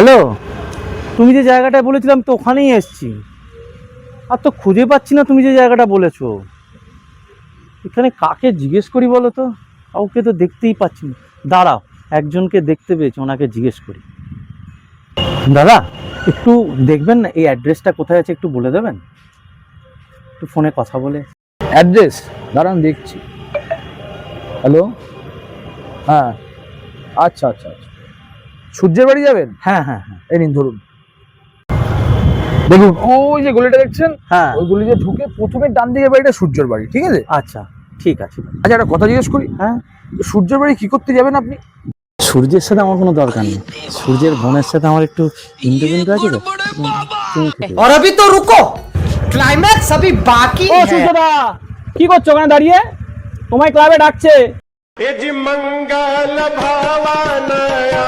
Hello, তুমি যে জায়গাটায় বলেছিলাম তো ওখানেই এসছি। আর তো খুঁজে পাচ্ছি না তুমি যে জায়গাটা বলেছো। এখানে কাকে জিজ্ঞেস করি বলো তো? কাউকে তো দেখতেই পাচ্ছি না। দাঁড়াও, একজনকে দেখতে পেয়েছি, ওনাকে জিজ্ঞেস করি। দাদা, একটু দেখবেন না এই অ্যাড্রেসটা কোথায় আছে, একটু বলে দেবেন? একটু ফোনে কথা বলে। অ্যাড্রেস দাঁড়ান দেখছি। হ্যালো, হ্যাঁ, আচ্ছা আচ্ছা আচ্ছা, সূর্যের বাড়ি যাবেন? হ্যাঁ হ্যাঁ হ্যাঁ এই নিন ধরুন, দেখুন ওই যে গলিটা দেখছেন, হ্যাঁ। ওই গলিতে ঢুকে প্রথমে ডান দিকের বাড়িটা সূর্যের বাড়ি, ঠিক আছে? আচ্ছা, ঠিক আছে। আচ্ছা, একটা কথা জিজ্ঞেস করি, হ্যাঁ, সূর্যের বাড়ি কি করতে যাবেন আপনি? সূর্যের সাথে আমার কোনো দরকার নেই। সূর্যের বোনের সাথে আমার একটু ইন্টারভিউ আছে তো। और अभी तो रुको, क्लाइमैक्स अभी बाकी ও है। সূর্যদা, কি করছো ওখানে দাঁড়িয়ে? তোমায় ক্লাবে ডাকছে। मंगल भावनया